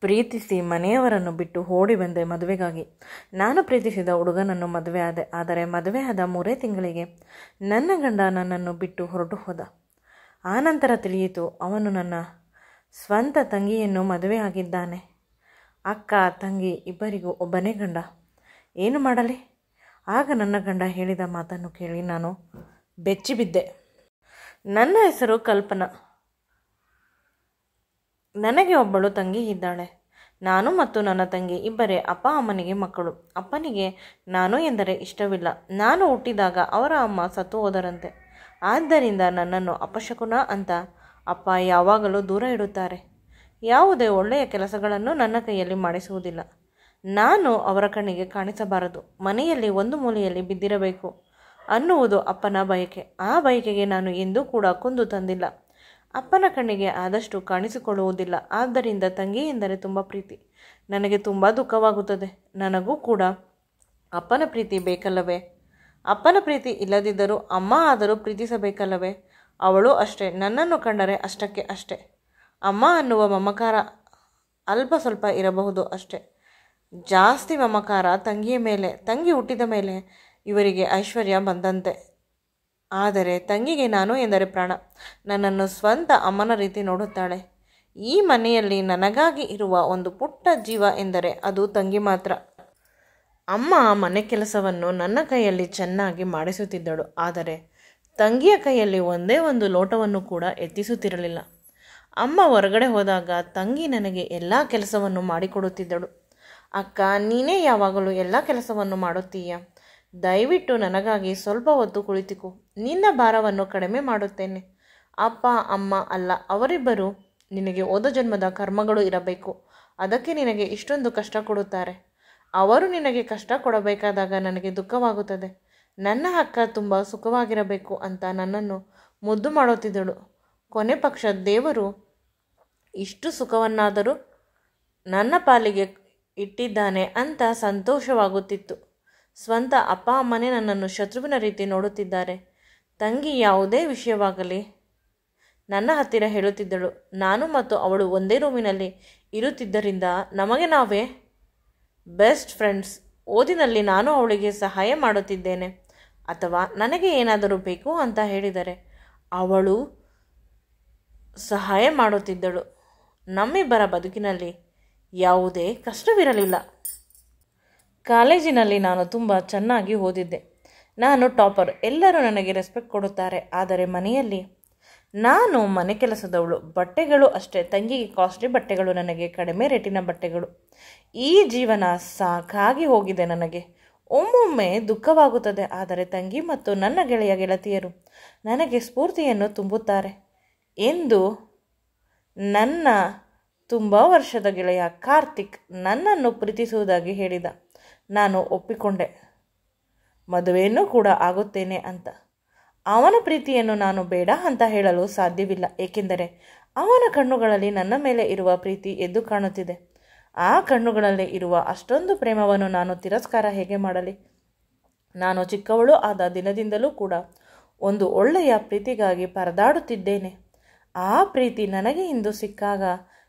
ಪ್ರೀತಿಸಿ ಮನೆಯವರನ್ನು ಬಿಟ್ಟು ಓಡಿ ಬಂದೆ ಮದುವೆಗಾಗಿ. ನಾನು ಪ್ರೀತಿಸಿದ ಹುಡುಗನನ್ನು ಮದುವೆ ಆದೆ. ಆದರೆ ಮದುವೆ ಆದ 3 ತಿಂಗಳಿಗೆ ನನ್ನ ಗಂಡ ನನ್ನನ್ನು ಬಿಟ್ಟು ಹೊರಟು ಹೋದ. ಆನಂತರ ತಿಳಿಯಿತು, ಅವನು ನನ್ನ ಸ್ವಂತ ತಂಗಿಯನ್ನು ಮದುವೆ ಆಗಿದ್ದಾನೆ. ಅಕ್ಕ ತಂಗಿ ಇಬ್ಬರಿಗೂ ಒಬ್ಬನೇ ಗಂಡ. ಏನು ಮಾಡಲಿ? ಆಗ ನನ್ನ ಗಂಡ ಹೇಳಿದ ಮಾತನ್ನು ಕೇಳಿ ನಾನು ಬೆಚ್ಚಿಬಿದ್ದೆ. ನನ್ನ ಹೆಸರು ಕಲ್ಪನಾ. ನನಗೆ ಒಬ್ಬಳು ತಂಗಿ ಇದ್ದಾಳೆ. ನಾನು ಮತ್ತು ನನ್ನ ತಂಗಿ ಇಬ್ಬರೇ ಅಪ್ಪ ಅಮ್ಮನಿಗೆ ಮಕ್ಕಳು. ಅಪ್ಪನಿಗೆ ನಾನು ಎಂದರೆ ಇಷ್ಟವಿಲ್ಲ. ನಾನು ಹುಟ್ಟಿದಾಗ ಅವರ ಅಮ್ಮ ಸತ್ತು ಹೋದರಂತೆ. ಆದ್ದರಿಂದ ನನ್ನನ್ನು ಅಪಶಕುನ ಅಂತ ಅಪ್ಪ ಯಾವಾಗಲೂ ದೂರ ಇಡುತ್ತಾರೆ. ಯಾವುದೇ ಒಳ್ಳೆಯ ಕೆಲಸಗಳನ್ನು ನನ್ನ ಕೈಯಲ್ಲಿ ಮಾಡಿಸುವುದಿಲ್ಲ. ನಾನು ಅವರ ಕಣ್ಣಿಗೆ ಕಾಣಿಸಬಾರದು, ಮನೆಯಲ್ಲಿ ಒಂದು ಮೂಲೆಯಲ್ಲಿ ಬಿದ್ದಿರಬೇಕು ಅನ್ನುವುದು ಅಪ್ಪನ ಬಯಕೆ. ಆ ಬಯಕೆಗೆ ನಾನು ಎಂದೂ ಕೂಡ ಕುಂದು ತಂದಿಲ್ಲ. ಅಪ್ಪನ ಕಣ್ಣಿಗೆ ಆದಷ್ಟು ಕಾಣಿಸಿಕೊಳ್ಳುವುದಿಲ್ಲ. ಆದ್ದರಿಂದ ತಂಗಿ ಎಂದರೆ ತುಂಬ ಪ್ರೀತಿ. ನನಗೆ ತುಂಬ ದುಃಖವಾಗುತ್ತದೆ. ನನಗೂ ಕೂಡ ಅಪ್ಪನ ಪ್ರೀತಿ ಬೇಕಲ್ಲವೇ? ಅಪ್ಪನ ಪ್ರೀತಿ ಇಲ್ಲದಿದ್ದರೂ ಅಮ್ಮ ಆದರೂ ಪ್ರೀತಿಸಬೇಕಲ್ಲವೇ? ಅವಳು ಅಷ್ಟೇ, ನನ್ನನ್ನು ಕಂಡರೆ ಅಷ್ಟಕ್ಕೆ ಅಷ್ಟೇ. ಅಮ್ಮ ಅನ್ನುವ ಮಮಕಾರ ಅಲ್ಪ ಸ್ವಲ್ಪ ಇರಬಹುದು ಅಷ್ಟೇ. ಜಾಸ್ತಿ ಮಮಕಾರ ತಂಗಿಯ ಮೇಲೆ. ತಂಗಿ ಹುಟ್ಟಿದ ಮೇಲೆ ಇವರಿಗೆ ಐಶ್ವರ್ಯ ಬಂದಂತೆ. ಆದರೆ ತಂಗಿಗೆ ನಾನು ಎಂದರೆ ಪ್ರಾಣ. ನನ್ನನ್ನು ಸ್ವಂತ ಅಮ್ಮನ ರೀತಿ ನೋಡುತ್ತಾಳೆ. ಈ ಮನೆಯಲ್ಲಿ ನನಗಾಗಿ ಇರುವ ಒಂದು ಪುಟ್ಟ ಜೀವ ಎಂದರೆ ಅದು ತಂಗಿ ಮಾತ್ರ. ಅಮ್ಮ ಮನೆ ಕೆಲಸವನ್ನು ನನ್ನ ಕೈಯಲ್ಲಿ ಚೆನ್ನಾಗಿ ಮಾಡಿಸುತ್ತಿದ್ದಳು. ಆದರೆ ತಂಗಿಯ ಕೈಯಲ್ಲಿ ಒಂದೇ ಒಂದು ಲೋಟವನ್ನು ಕೂಡ ಎತ್ತಿಸುತ್ತಿರಲಿಲ್ಲ. ಅಮ್ಮ ಹೊರಗಡೆ ಹೋದಾಗ ತಂಗಿ ನನಗೆ ಎಲ್ಲ ಕೆಲಸವನ್ನು ಮಾಡಿಕೊಡುತ್ತಿದ್ದಳು. ಅಕ್ಕ, ನೀನೇ ಯಾವಾಗಲೂ ಎಲ್ಲ ಕೆಲಸವನ್ನು ಮಾಡುತ್ತೀಯ. ದಯವಿಟ್ಟು ನನಗಾಗಿ ಸ್ವಲ್ಪ ಹೊತ್ತು ಕುಳಿತುಕೋ. ನಿನ್ನ ಭಾರವನ್ನು ಕಡಿಮೆ ಮಾಡುತ್ತೇನೆ. ಅಪ್ಪ ಅಮ್ಮ ಅಲ್ಲ, ಅವರಿಬ್ಬರು ನಿನಗೆ ಹೋದ ಜನ್ಮದ ಕರ್ಮಗಳು ಇರಬೇಕು. ಅದಕ್ಕೆ ನಿನಗೆ ಇಷ್ಟೊಂದು ಕಷ್ಟ ಕೊಡುತ್ತಾರೆ. ಅವರು ನಿನಗೆ ಕಷ್ಟ ಕೊಡಬೇಕಾದಾಗ ನನಗೆ ದುಃಖವಾಗುತ್ತದೆ. ನನ್ನ ಅಕ್ಕ ತುಂಬ ಸುಖವಾಗಿರಬೇಕು ಅಂತ ನನ್ನನ್ನು ಮುದ್ದು ಮಾಡುತ್ತಿದ್ದಳು. ಕೊನೆ ಪಕ್ಷ ದೇವರು ಇಷ್ಟು ಸುಖವನ್ನಾದರೂ ನನ್ನ ಪಾಲಿಗೆ ಇಟ್ಟಿದ್ದಾನೆ ಅಂತ ಸಂತೋಷವಾಗುತ್ತಿತ್ತು. ಸ್ವಂತ ಅಪ್ಪ ಅಮ್ಮನೇ ನನ್ನನ್ನು ಶತ್ರುವಿನ ರೀತಿ ನೋಡುತ್ತಿದ್ದಾರೆ. ತಂಗಿ ಯಾವುದೇ ವಿಷಯವಾಗಲಿ ನನ್ನ ಹತ್ತಿರ ಹೇಳುತ್ತಿದ್ದಳು. ನಾನು ಮತ್ತು ಅವಳು ಒಂದೇ ರೂಮಿನಲ್ಲಿ ಇರುತ್ತಿದ್ದರಿಂದ ನಮಗೆ ನಾವೇ ಬೆಸ್ಟ್ ಫ್ರೆಂಡ್ಸ್. ಓದಿನಲ್ಲಿ ನಾನು ಅವಳಿಗೆ ಸಹಾಯ ಮಾಡುತ್ತಿದ್ದೇನೆ ಅಥವಾ ನನಗೆ ಏನಾದರೂ ಬೇಕು ಅಂತ ಹೇಳಿದರೆ ಅವಳು ಸಹಾಯ ಮಾಡುತ್ತಿದ್ದಳು. ನಮ್ಮಿಬ್ಬರ ಬದುಕಿನಲ್ಲಿ ಯಾವುದೇ ಕಷ್ಟವಿರಲಿಲ್ಲ. ಕಾಲೇಜಿನಲ್ಲಿ ನಾನು ತುಂಬ ಚೆನ್ನಾಗಿ ಓದಿದ್ದೆ. ನಾನು ಟಾಪರ್. ಎಲ್ಲರೂ ನನಗೆ ರೆಸ್ಪೆಕ್ಟ್ ಕೊಡುತ್ತಾರೆ. ಆದರೆ ಮನೆಯಲ್ಲಿ ನಾನು ಮನೆ ಕೆಲಸದವಳು. ಬಟ್ಟೆಗಳು ಅಷ್ಟೇ, ತಂಗಿಗೆ ಕಾಸ್ಟ್ಲಿ ಬಟ್ಟೆಗಳು, ನನಗೆ ಕಡಿಮೆ ರೇಟಿನ ಬಟ್ಟೆಗಳು. ಈ ಜೀವನ ಸಾಕಾಗಿ ಹೋಗಿದೆ ನನಗೆ. ಒಮ್ಮೊಮ್ಮೆ ದುಃಖವಾಗುತ್ತದೆ. ಆದರೆ ತಂಗಿ ಮತ್ತು ನನ್ನ ಗೆಳೆಯ ಗೆಳತಿಯರು ನನಗೆ ಸ್ಫೂರ್ತಿಯನ್ನು ತುಂಬುತ್ತಾರೆ ಎಂದು ನನ್ನ ತುಂಬ ವರ್ಷದ ಗೆಳೆಯ ಕಾರ್ತಿಕ್ ನನ್ನನ್ನು ಪ್ರೀತಿಸುವುದಾಗಿ ಹೇಳಿದ. ನಾನು ಒಪ್ಪಿಕೊಂಡೆ. ಮದುವೆಯನ್ನು ಕೂಡ ಆಗುತ್ತೇನೆ ಅಂತ. ಅವನ ಪ್ರೀತಿಯನ್ನು ನಾನು ಬೇಡ ಅಂತ ಹೇಳಲು ಸಾಧ್ಯವಿಲ್ಲ. ಏಕೆಂದರೆ ಅವನ ಕಣ್ಣುಗಳಲ್ಲಿ ನನ್ನ ಮೇಲೆ ಇರುವ ಪ್ರೀತಿ ಎದ್ದು ಕಾಣುತ್ತಿದೆ. ಆ ಕಣ್ಣುಗಳಲ್ಲಿ ಇರುವ ಅಷ್ಟೊಂದು ಪ್ರೇಮವನ್ನು ನಾನು ತಿರಸ್ಕಾರ ಹೇಗೆ ಮಾಡಲಿ? ನಾನು ಚಿಕ್ಕವಳು ಆದ ದಿನದಿಂದಲೂ ಕೂಡ ಒಂದು ಒಳ್ಳೆಯ ಪ್ರೀತಿಗಾಗಿ ಪರದಾಡುತ್ತಿದ್ದೇನೆ. ಆ ಪ್ರೀತಿ ನನಗೆ ಇಂದು ಸಿಕ್ಕಾಗ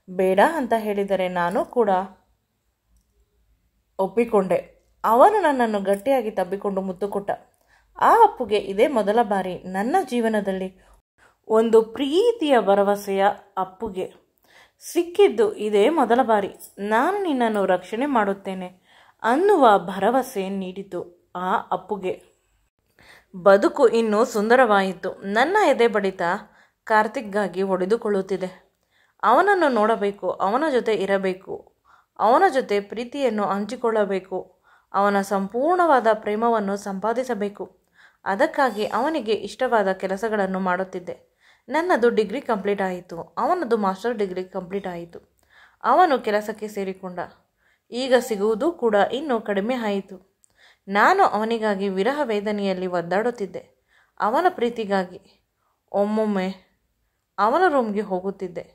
ಬೇಡ ಅಂತ ಹೇಳಿದರೆ ನಾನು ಕೂಡ ಒಪ್ಪಿಕೊಂಡೆ. ಅವನು ನನ್ನನ್ನು ಗಟ್ಟಿಯಾಗಿ ತಬ್ಬಿಕೊಂಡು ಮುತ್ತು ಕೊಟ್ಟ. ಆ ಅಪ್ಪುಗೆ ಇದೇ ಮೊದಲ ಬಾರಿ ನನ್ನ ಜೀವನದಲ್ಲಿ ಒಂದು ಪ್ರೀತಿಯ ಭರವಸೆಯ ಅಪ್ಪುಗೆ ಸಿಕ್ಕಿದ್ದು. ಇದೇ ಮೊದಲ ಬಾರಿ. ನಾನು ನಿನ್ನನ್ನು ರಕ್ಷಣೆ ಮಾಡುತ್ತೇನೆ ಅನ್ನುವ ಭರವಸೆ ನೀಡಿತು ಆ ಅಪ್ಪುಗೆ. ಬದುಕು ಇನ್ನೂ ಸುಂದರವಾಯಿತು. ನನ್ನ ಎದೆ ಬಡಿತ ಕಾರ್ತಿಕ್ಗಾಗಿ ಹೊಡೆದುಕೊಳ್ಳುತ್ತಿದೆ. ಅವನನ್ನು ನೋಡಬೇಕು, ಅವನ ಜೊತೆ ಇರಬೇಕು, ಅವನ ಜೊತೆ ಪ್ರೀತಿಯನ್ನು ಹಂಚಿಕೊಳ್ಳಬೇಕು, ಅವನ ಸಂಪೂರ್ಣವಾದ ಪ್ರೇಮವನ್ನು ಸಂಪಾದಿಸಬೇಕು. ಅದಕ್ಕಾಗಿ ಅವನಿಗೆ ಇಷ್ಟವಾದ ಕೆಲಸಗಳನ್ನು ಮಾಡುತ್ತಿದ್ದೆ. ನನ್ನದು ಡಿಗ್ರಿ ಕಂಪ್ಲೀಟ್ ಆಯಿತು. ಅವನದು ಮಾಸ್ಟರ್ ಡಿಗ್ರಿ ಕಂಪ್ಲೀಟ್ ಆಯಿತು. ಅವನು ಕೆಲಸಕ್ಕೆ ಸೇರಿಕೊಂಡ. ಈಗ ಸಿಗುವುದೂ ಕೂಡ ಇನ್ನೂ ಕಡಿಮೆ ಆಯಿತು. ನಾನು ಅವನಿಗಾಗಿ ವಿರಹ ವೇದನೆಯಲ್ಲಿ ಒದ್ದಾಡುತ್ತಿದ್ದೆ. ಅವನ ಪ್ರೀತಿಗಾಗಿ ಒಮ್ಮೊಮ್ಮೆ ಅವನ ರೂಮ್ಗೆ ಹೋಗುತ್ತಿದ್ದೆ.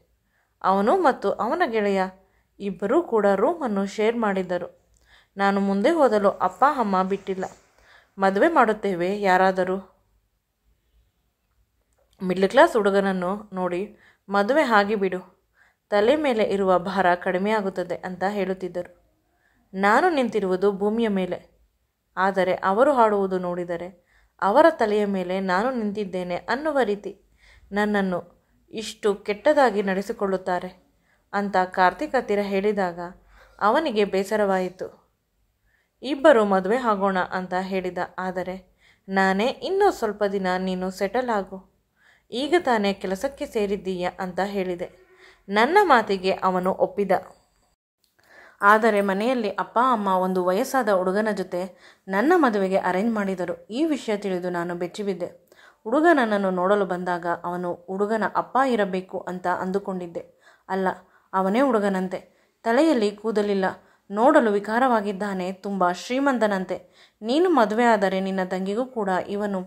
ಅವನು ಮತ್ತು ಅವನ ಗೆಳೆಯ ಇಬ್ಬರೂ ಕೂಡ ರೂಮನ್ನು ಶೇರ್ ಮಾಡಿದ್ದರು. ನಾನು ಮುಂದೆ ಹೋದಲು ಅಪ್ಪ ಅಮ್ಮ ಬಿಟ್ಟಿಲ್ಲ. ಮದುವೆ ಮಾಡುತ್ತೇವೆ, ಯಾರಾದರೂ ಮಿಡ್ಲ್ ಕ್ಲಾಸ್ ಹುಡುಗನನ್ನು ನೋಡಿ ಮದುವೆ ಆಗಿಬಿಡು, ತಲೆ ಮೇಲೆ ಇರುವ ಭಾರ ಕಡಿಮೆಯಾಗುತ್ತದೆ ಅಂತ ಹೇಳುತ್ತಿದ್ದರು. ನಾನು ನಿಂತಿರುವುದು ಭೂಮಿಯ ಮೇಲೆ, ಆದರೆ ಅವರು ಹಾಡುವುದು ನೋಡಿದರೆ ಅವರ ತಲೆಯ ಮೇಲೆ ನಾನು ನಿಂತಿದ್ದೇನೆ ಅನ್ನುವ ರೀತಿ ನನ್ನನ್ನು ಇಷ್ಟು ಕೆಟ್ಟದಾಗಿ ನಡೆಸಿಕೊಳ್ಳುತ್ತಾರೆ ಅಂತ ಕಾರ್ತಿಕ್ ಹತ್ತಿರ ಹೇಳಿದಾಗ ಅವನಿಗೆ ಬೇಸರವಾಯಿತು. ಇಬ್ಬರು ಮದುವೆ ಆಗೋಣ ಅಂತ ಹೇಳಿದ. ಆದರೆ ನಾನೇ ಇನ್ನೂ ಸ್ವಲ್ಪ ದಿನ ನೀನು ಸೆಟಲ್ ಆಗು, ಈಗ ತಾನೇ ಕೆಲಸಕ್ಕೆ ಸೇರಿದ್ದೀಯ ಅಂತ ಹೇಳಿದೆ. ನನ್ನ ಮಾತಿಗೆ ಅವನು ಒಪ್ಪಿದ. ಆದರೆ ಮನೆಯಲ್ಲಿ ಅಪ್ಪ ಅಮ್ಮ ಒಂದು ವಯಸ್ಸಾದ ಹುಡುಗನ ಜೊತೆ ನನ್ನ ಮದುವೆಗೆ ಅರೇಂಜ್ ಮಾಡಿದರು. ಈ ವಿಷಯ ತಿಳಿದು ನಾನು ಬೆಚ್ಚಿಬಿದ್ದೆ. ಹುಡುಗ ನನ್ನನ್ನು ನೋಡಲು ಬಂದಾಗ ಅವನು ಹುಡುಗನ ಅಪ್ಪ ಇರಬೇಕು ಅಂತ ಅಂದುಕೊಂಡಿದ್ದೆ. ಅಲ್ಲ, ಅವನೇ ಹುಡುಗನಂತೆ. ತಲೆಯಲ್ಲಿ ಕೂದಲಿಲ್ಲ, ನೋಡಲು ವಿಕಾರವಾಗಿದ್ದಾನೆ, ತುಂಬ ಶ್ರೀಮಂತನಂತೆ. ನೀನು ಮದುವೆ ಆದರೆ ನಿನ್ನ ತಂಗಿಗೂ ಕೂಡ ಇವನು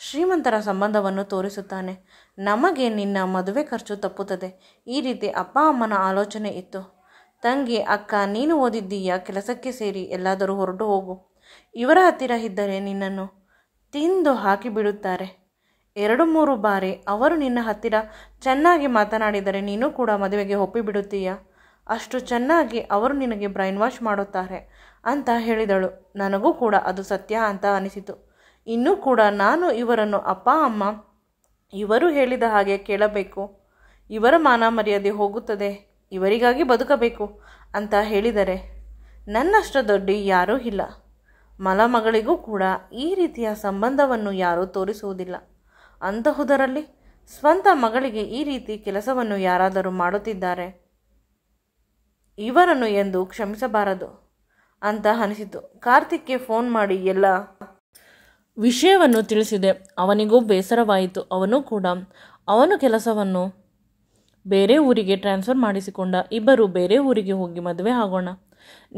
ಶ್ರೀಮಂತರ ಸಂಬಂಧವನ್ನು ತೋರಿಸುತ್ತಾನೆ. ನಮಗೆ ನಿನ್ನ ಮದುವೆ ಖರ್ಚು ತಪ್ಪುತ್ತದೆ. ಈ ರೀತಿ ಅಪ್ಪ ಅಮ್ಮನ ಆಲೋಚನೆ ಇತ್ತು. ತಂಗಿ, ಅಕ್ಕ, ನೀನು ಓದಿದ್ದೀಯ, ಕೆಲಸಕ್ಕೆ ಸೇರಿ ಎಲ್ಲಾದರೂ ಹೊರಟು ಹೋಗು. ಇವರ ಹತ್ತಿರ ಇದ್ದರೆ ನಿನ್ನನ್ನು ತಿಂದು ಹಾಕಿಬಿಡುತ್ತಾರೆ. 2-3 ಬಾರಿ ಅವರು ನಿನ್ನ ಹತ್ತಿರ ಚೆನ್ನಾಗಿ ಮಾತನಾಡಿದರೆ ನೀನು ಕೂಡ ಮದುವೆಗೆ ಒಪ್ಪಿಬಿಡುತ್ತೀಯ. ಅಷ್ಟು ಚೆನ್ನಾಗಿ ಅವರು ನಿನಗೆ ಬ್ರೈನ್ ವಾಶ್ ಮಾಡುತ್ತಾರೆ ಅಂತ ಹೇಳಿದಳು. ನನಗೂ ಕೂಡ ಅದು ಸತ್ಯ ಅಂತ ಅನಿಸಿತು. ಇನ್ನೂ ಕೂಡ ನಾನು ಇವರನ್ನು ಅಪ್ಪ ಅಮ್ಮ ಇವರು ಹೇಳಿದ ಹಾಗೆ ಕೇಳಬೇಕು, ಇವರ ಮಾನ ಮರ್ಯಾದೆ ಹೋಗುತ್ತದೆ, ಇವರಿಗಾಗಿ ಬದುಕಬೇಕು ಅಂತ ಹೇಳಿದರೆ ನನ್ನಷ್ಟು ದೊಡ್ಡ ಯಾರೂ ಇಲ್ಲ. ಮಲಮಗಳಿಗೂ ಕೂಡ ಈ ರೀತಿಯ ಸಂಬಂಧವನ್ನು ಯಾರೂ ತೋರಿಸುವುದಿಲ್ಲ. ಅಂತಹುದರಲ್ಲಿ ಸ್ವಂತ ಮಗಳಿಗೆ ಈ ರೀತಿ ಕೆಲಸವನ್ನು ಯಾರಾದರೂ ಮಾಡುತ್ತಿದ್ದಾರೆ, ಇವರನ್ನು ಎಂದು ಕ್ಷಮಿಸಬಾರದು ಅಂತ ಅನಿಸಿತು. ಕಾರ್ತಿಕ್ಗೆ ಫೋನ್ ಮಾಡಿ ಎಲ್ಲ ವಿಷಯವನ್ನು ತಿಳಿಸಿದೆ. ಅವನಿಗೂ ಬೇಸರವಾಯಿತು. ಅವನು ಕೂಡ ಅವನ ಕೆಲಸವನ್ನು ಬೇರೆ ಊರಿಗೆ ಟ್ರಾನ್ಸ್ಫರ್ ಮಾಡಿಸಿಕೊಂಡ. ಇಬ್ಬರು ಬೇರೆ ಊರಿಗೆ ಹೋಗಿ ಮದುವೆ ಆಗೋಣ.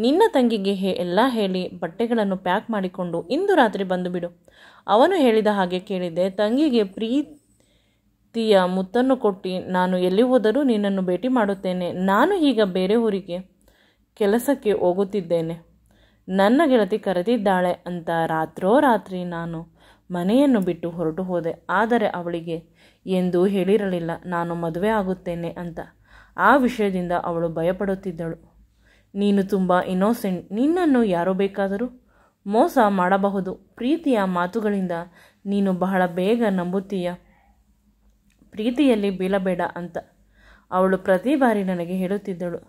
ನಿನ್ನ ತಂಗಿಗೆ ಎಲ್ಲ ಹೇಳಿ ಬಟ್ಟೆಗಳನ್ನು ಪ್ಯಾಕ್ ಮಾಡಿಕೊಂಡು ಇಂದು ರಾತ್ರಿ ಬಂದು ಬಿಡು. ಅವನು ಹೇಳಿದ ಹಾಗೆ ಕೇಳಿದೆ. ತಂಗಿಗೆ ಪ್ರೀತಿಯ ಮುತ್ತನ್ನು ಕೊಟ್ಟು ನಾನು ಎಲ್ಲಿ ಹೋದರೂ ನಿನ್ನನ್ನು ಭೇಟಿ ಮಾಡುತ್ತೇನೆ. ನಾನು ಈಗ ಬೇರೆ ಊರಿಗೆ ಕೆಲಸಕ್ಕೆ ಹೋಗುತ್ತಿದ್ದೇನೆ, ನನ್ನ ಗೆಳತಿ ಕರೆದಿದ್ದಾಳೆ ಅಂತ ರಾತ್ರೋರಾತ್ರಿ ನಾನು ಮನೆಯನ್ನು ಬಿಟ್ಟು ಹೊರಟು ಹೋದೆ. ಆದರೆ ಅವಳಿಗೆ ಎಂದೂ ಹೇಳಿರಲಿಲ್ಲ ನಾನು ಮದುವೆ ಆಗುತ್ತೇನೆ ಅಂತ. ಆ ವಿಷಯದಿಂದ ಅವಳು ಭಯಪಡುತ್ತಿದ್ದಳು. ನೀನು ತುಂಬ ಇನ್ನೋಸೆಂಟ್, ನಿನ್ನನ್ನು ಯಾರೋ ಬೇಕಾದರೂ ಮೋಸ ಮಾಡಬಹುದು. ಪ್ರೀತಿಯ ಮಾತುಗಳಿಂದ ನೀನು ಬಹಳ ಬೇಗ ನಂಬುತ್ತೀಯ, ಪ್ರೀತಿಯಲ್ಲಿ ಬೀಳಬೇಡ ಅಂತ ಅವಳು ಪ್ರತಿ ಬಾರಿ ನನಗೆ ಹೇಳುತ್ತಿದ್ದಳು.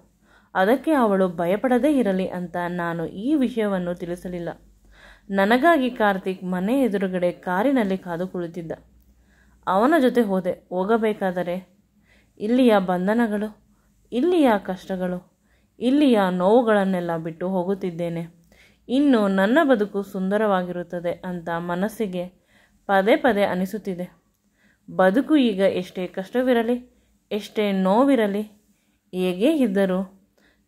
ಅದಕ್ಕೆ ಅವಳು ಭಯಪಡದೇ ಇರಲಿ ಅಂತ ನಾನು ಈ ವಿಷಯವನ್ನು ತಿಳಿಸಲಿಲ್ಲ. ನನಗಾಗಿ ಕಾರ್ತಿಕ್ ಮನೆ ಎದುರುಗಡೆ ಕಾರಿನಲ್ಲಿ ಕಾದು ಕುಳಿತಿದ್ದ. ಅವನ ಜೊತೆ ಹೋಗಬೇಕಾದರೆ ಇಲ್ಲಿಯ ಬಂಧನಗಳು, ಇಲ್ಲಿಯ ಕಷ್ಟಗಳು, ಇಲ್ಲಿಯ ನೋವುಗಳನ್ನೆಲ್ಲ ಬಿಟ್ಟು ಹೋಗುತ್ತಿದ್ದೇನೆ. ಇನ್ನು ನನ್ನ ಬದುಕು ಸುಂದರವಾಗಿರುತ್ತದೆ ಅಂತ ಮನಸ್ಸಿಗೆ ಪದೇ ಪದೇ ಅನಿಸುತ್ತಿದೆ. ಬದುಕು ಈಗ ಎಷ್ಟೇ ಕಷ್ಟವಿರಲಿ, ಎಷ್ಟೇ ನೋವಿರಲಿ, ಹೇಗೇ ಇದ್ದರೂ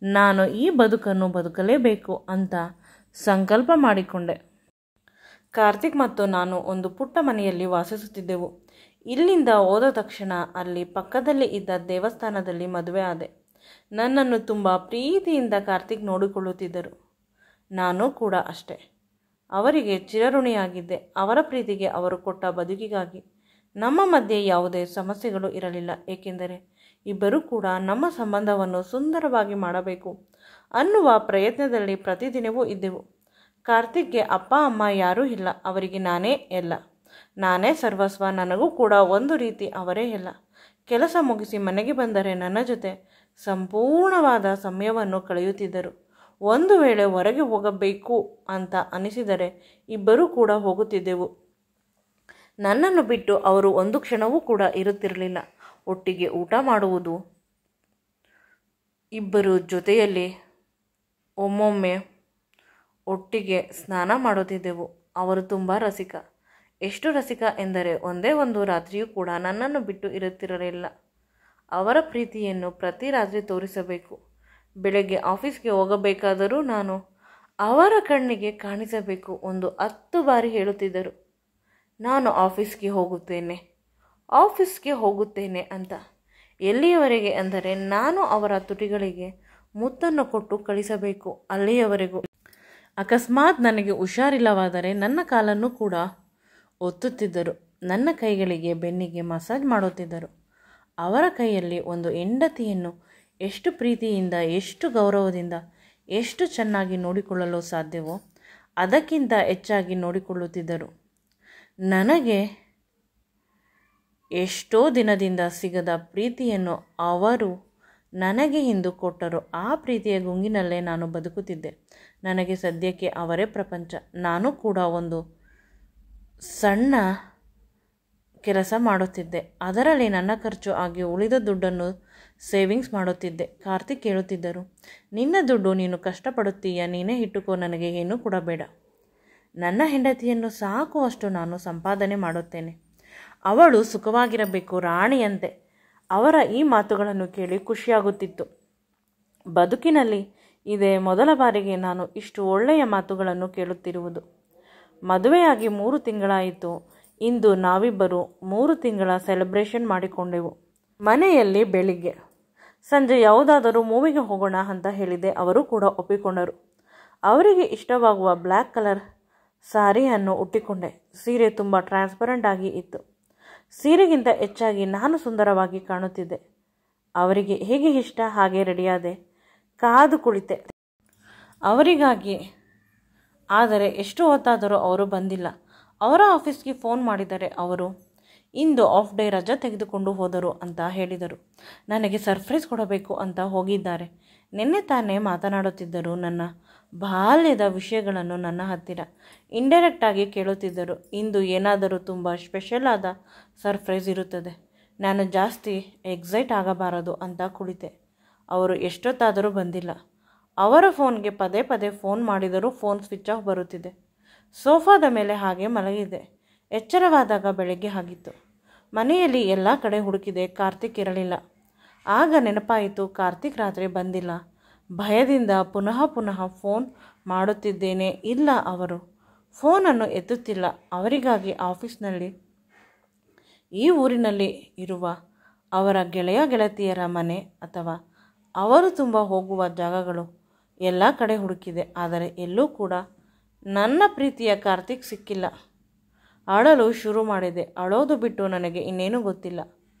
ನಾನು ಈ ಬದುಕನ್ನು ಬದುಕಲೇಬೇಕು ಅಂತ ಸಂಕಲ್ಪ ಮಾಡಿಕೊಂಡೆ. ಕಾರ್ತಿಕ್ ಮತ್ತು ನಾನು ಒಂದು ಪುಟ್ಟ ಮನೆಯಲ್ಲಿ ವಾಸಿಸುತ್ತಿದ್ದೆವು. ಇಲ್ಲಿಂದ ಹೋದ ತಕ್ಷಣ ಅಲ್ಲಿ ಪಕ್ಕದಲ್ಲಿ ಇದ್ದ ದೇವಸ್ಥಾನದಲ್ಲಿ ಮದುವೆ ಆದೆ. ನನ್ನನ್ನು ತುಂಬ ಪ್ರೀತಿಯಿಂದ ಕಾರ್ತಿಕ್ ನೋಡಿಕೊಳ್ಳುತ್ತಿದ್ದರು. ನಾನು ಕೂಡ ಅಷ್ಟೇ. ಅವರಿಗೆ ಚಿರಋಣಿಯಾಗಿದ್ದೆ. ಅವರ ಪ್ರೀತಿಗೆ, ಅವರು ಕೊಟ್ಟ ಬದುಕಿಗಾಗಿ. ನಮ್ಮ ಮಧ್ಯೆ ಯಾವುದೇ ಸಮಸ್ಯೆಗಳು ಇರಲಿಲ್ಲ, ಏಕೆಂದರೆ ಇಬ್ಬರೂ ಕೂಡ ನಮ್ಮ ಸಂಬಂಧವನ್ನು ಸುಂದರವಾಗಿ ಮಾಡಬೇಕು ಅನ್ನುವ ಪ್ರಯತ್ನದಲ್ಲಿ ಪ್ರತಿದಿನವೂ ಇದ್ದೆವು. ಕಾರ್ತಿಕ್ಗೆ ಅಪ್ಪ ಅಮ್ಮ ಯಾರೂ ಇಲ್ಲ, ಅವರಿಗೆ ನಾನೇ ಎಲ್ಲ, ನಾನೇ ಸರ್ವಸ್ವ. ನನಗೂ ಕೂಡ ಒಂದು ರೀತಿ ಅವರೇ ಎಲ್ಲ. ಕೆಲಸ ಮುಗಿಸಿ ಮನೆಗೆ ಬಂದರೆ ನನ್ನ ಜೊತೆ ಸಂಪೂರ್ಣವಾದ ಸಮಯವನ್ನು ಕಳೆಯುತ್ತಿದ್ದರು. ಒಂದು ವೇಳೆ ಹೊರಗೆ ಹೋಗಬೇಕು ಅಂತ ಅನಿಸಿದರೆ ಇಬ್ಬರೂ ಕೂಡ ಹೋಗುತ್ತಿದ್ದೆವು. ನನ್ನನ್ನು ಬಿಟ್ಟು ಅವರು ಒಂದು ಕ್ಷಣವೂ ಕೂಡ ಇರುತ್ತಿರಲಿಲ್ಲ. ಒಟ್ಟಿಗೆ ಊಟ ಮಾಡುವುದು, ಇಬ್ಬರು ಜೊತೆಯಲ್ಲಿ ಒಮ್ಮೊಮ್ಮೆ ಒಟ್ಟಿಗೆ ಸ್ನಾನ ಮಾಡುತ್ತಿದ್ದೆವು. ಅವರು ತುಂಬ ರಸಿಕ. ಎಷ್ಟು ರಸಿಕ ಎಂದರೆ ಒಂದೇ ಒಂದು ರಾತ್ರಿಯೂ ಕೂಡ ನನ್ನನ್ನು ಬಿಟ್ಟು ಇರುತ್ತಿರಲಿಲ್ಲ. ಅವರ ಪ್ರೀತಿಯನ್ನು ಪ್ರತಿ ರಾತ್ರಿ ತೋರಿಸಬೇಕು. ಬೆಳಗ್ಗೆ ಆಫೀಸ್ಗೆ ಹೋಗಬೇಕಾದರೂ ನಾನು ಅವರ ಕಣ್ಣಿಗೆ ಕಾಣಿಸಬೇಕು. 10 ಬಾರಿ ಹೇಳುತ್ತಿದ್ದರು, ನಾನು ಆಫೀಸ್ಗೆ ಹೋಗುತ್ತೇನೆ ಅಂತ. ಎಲ್ಲಿಯವರೆಗೆ ಅಂದರೆ ನಾನು ಅವರ ತುಟಿಗಳಿಗೆ ಮುತ್ತನ್ನು ಕೊಟ್ಟು ಕಳಿಸಬೇಕು, ಅಲ್ಲಿಯವರೆಗೂ. ಅಕಸ್ಮಾತ್ ನನಗೆ ಹುಷಾರಿಲ್ಲವಾದರೆ ನನ್ನ ಕಾಲನ್ನು ಕೂಡ ಒತ್ತುತ್ತಿದ್ದರು. ನನ್ನ ಕೈಗಳಿಗೆ, ಬೆನ್ನಿಗೆ ಮಸಾಜ್ ಮಾಡುತ್ತಿದ್ದರು. ಅವರ ಕೈಯಲ್ಲಿ ಒಂದು ಹೆಂಡತಿಯನ್ನು ಎಷ್ಟು ಪ್ರೀತಿಯಿಂದ, ಎಷ್ಟು ಗೌರವದಿಂದ, ಎಷ್ಟು ಚೆನ್ನಾಗಿ ನೋಡಿಕೊಳ್ಳಲು ಸಾಧ್ಯವೋ ಅದಕ್ಕಿಂತ ಹೆಚ್ಚಾಗಿ ನೋಡಿಕೊಳ್ಳುತ್ತಿದ್ದರು. ನನಗೆ ಎಷ್ಟೋ ದಿನದಿಂದ ಸಿಗದ ಪ್ರೀತಿಯನ್ನು ಅವರು ನನಗೆ ಇಂದು ಕೊಟ್ಟರು. ಆ ಪ್ರೀತಿಯ ಗುಂಗಿನಲ್ಲೇ ನಾನು ಬದುಕುತ್ತಿದ್ದೆ. ನನಗೆ ಸದ್ಯಕ್ಕೆ ಅವರೇ ಪ್ರಪಂಚ. ನಾನು ಕೂಡ ಒಂದು ಸಣ್ಣ ಕೆಲಸ ಮಾಡುತ್ತಿದ್ದೆ. ಅದರಲ್ಲಿ ನನ್ನ ಖರ್ಚು ಆಗಿ ಉಳಿದ ದುಡ್ಡನ್ನು ಸೇವಿಂಗ್ಸ್ ಮಾಡುತ್ತಿದ್ದೆ. ಕಾರ್ತಿಕ್ ಹೇಳುತ್ತಿದ್ದರು, ನಿನ್ನ ದುಡ್ಡು ನೀನು ಕಷ್ಟಪಡುತ್ತೀಯ, ನೀನೇ ಇಟ್ಟುಕೋ, ನನಗೆ ಏನೂ ಕೂಡ ಬೇಡ. ನನ್ನ ಹೆಂಡತಿಯನ್ನು ಸಾಕುವಷ್ಟು ನಾನು ಸಂಪಾದನೆ ಮಾಡುತ್ತೇನೆ. ಅವಳು ಸುಖವಾಗಿರಬೇಕು, ರಾಣಿಯಂತೆ. ಅವರ ಈ ಮಾತುಗಳನ್ನು ಕೇಳಿ ಖುಷಿಯಾಗುತ್ತಿತ್ತು. ಬದುಕಿನಲ್ಲಿ ಇದೇ ಮೊದಲ ಬಾರಿಗೆ ನಾನು ಇಷ್ಟು ಒಳ್ಳೆಯ ಮಾತುಗಳನ್ನು ಕೇಳುತ್ತಿರುವುದು. ಮದುವೆಯಾಗಿ 3 ತಿಂಗಳಾಯಿತು. ಇಂದು ನಾವಿಬ್ಬರು 3 ತಿಂಗಳ ಸೆಲೆಬ್ರೇಷನ್ ಮಾಡಿಕೊಂಡೆವು. ಮನೆಯಲ್ಲಿ ಬೆಳಿಗ್ಗೆ ಸಂಜೆ ಯಾವುದಾದರೂ ಮೂವಿಗೆ ಹೋಗೋಣ ಅಂತ ಹೇಳಿದೆ. ಅವರು ಕೂಡ ಒಪ್ಪಿಕೊಂಡರು. ಅವರಿಗೆ ಇಷ್ಟವಾಗುವ ಬ್ಲ್ಯಾಕ್ ಕಲರ್ ಸಾರಿಯನ್ನು ಉಟ್ಟಿಕೊಂಡೆ. ಸೀರೆ ತುಂಬ ಟ್ರಾನ್ಸ್ಪರೆಂಟ್ ಆಗಿ ಇತ್ತು. ಸೀರೆಗಿಂತ ಹೆಚ್ಚಾಗಿ ನಾನು ಸುಂದರವಾಗಿ ಕಾಣುತ್ತಿದ್ದೆ. ಅವರಿಗೆ ಹೇಗೆ ಇಷ್ಟ ಹಾಗೆ ರೆಡಿಯಾದೆ. ಕಾದು ಕುಳಿತೆ ಅವರಿಗಾಗಿ. ಆದರೆ ಎಷ್ಟು ಹೊತ್ತಾದರೂ ಅವರು ಬಂದಿಲ್ಲ. ಅವರ ಆಫೀಸ್ಗೆ ಫೋನ್ ಮಾಡಿದರೆ ಅವರು ಇಂದು ಆಫ್ ಡೇ ರಜೆ ತೆಗೆದುಕೊಂಡು ಹೋದರು ಅಂತ ಹೇಳಿದರು. ನನಗೆ ಸರ್ಪ್ರೈಸ್ ಕೊಡಬೇಕು ಅಂತ ಹೋಗಿದ್ದಾರೆ. ನಿನ್ನೆ ತಾನೇ ಮಾತನಾಡುತ್ತಿದ್ದರು. ನನ್ನ ಬಾಲ್ಯದ ವಿಷಯಗಳನ್ನು ನನ್ನ ಹತ್ತಿರ ಇಂಡೈರೆಕ್ಟಾಗಿ ಕೇಳುತ್ತಿದ್ದರು. ಇಂದು ಏನಾದರೂ ತುಂಬ ಸ್ಪೆಷಲ್ ಆದ ಸರ್ಪ್ರೈಸ್ ಇರುತ್ತದೆ. ನಾನು ಜಾಸ್ತಿ ಎಕ್ಸೈಟ್ ಆಗಬಾರದು ಅಂತ ಕುಳಿತೆ. ಅವರು ಎಷ್ಟೊತ್ತಾದರೂ ಬಂದಿಲ್ಲ. ಅವರ ಫೋನ್ಗೆ ಪದೇ ಪದೇ ಫೋನ್ ಮಾಡಿದರೂ ಫೋನ್ ಸ್ವಿಚ್ ಆಫ್ ಬರುತ್ತಿದೆ. ಸೋಫಾದ ಮೇಲೆ ಹಾಗೆ ಮಲಗಿದೆ. ಎಚ್ಚರವಾದಾಗ ಬೆಳಗ್ಗೆ ಆಗಿತ್ತು. ಮನೆಯಲ್ಲಿ ಎಲ್ಲ ಕಡೆ ಹುಡುಕಿದೆ, ಕಾರ್ತಿಕ್ ಇರಲಿಲ್ಲ. ಆಗ ನೆನಪಾಯಿತು, ಕಾರ್ತಿಕ್ ರಾತ್ರಿ ಬಂದಿಲ್ಲ. ಭಯದಿಂದ ಪುನಃ ಫೋನ್ ಮಾಡುತ್ತಿದ್ದೇನೆ. ಇಲ್ಲ, ಅವರು ಫೋನನ್ನು ಎತ್ತುತ್ತಿಲ್ಲ. ಅವರಿಗಾಗಿ ಆಫೀಸ್ನಲ್ಲಿ, ಈ ಊರಿನಲ್ಲಿ ಇರುವ ಅವರ ಗೆಳತಿಯರ ಮನೆ ಅಥವಾ ಅವರು ತುಂಬ ಹೋಗುವ ಜಾಗಗಳು ಎಲ್ಲ ಕಡೆ ಹುಡುಕಿದೆ. ಆದರೆ ಎಲ್ಲೂ ಕೂಡ ನನ್ನ ಪ್ರೀತಿಯ ಕಾರ್ತಿಕ್ ಸಿಕ್ಕಿಲ್ಲ. ಅಳಲು ಶುರು ಮಾಡಿದೆ. ಅಳೋದು ಬಿಟ್ಟು ನನಗೆ ಇನ್ನೇನು ಗೊತ್ತಿಲ್ಲ.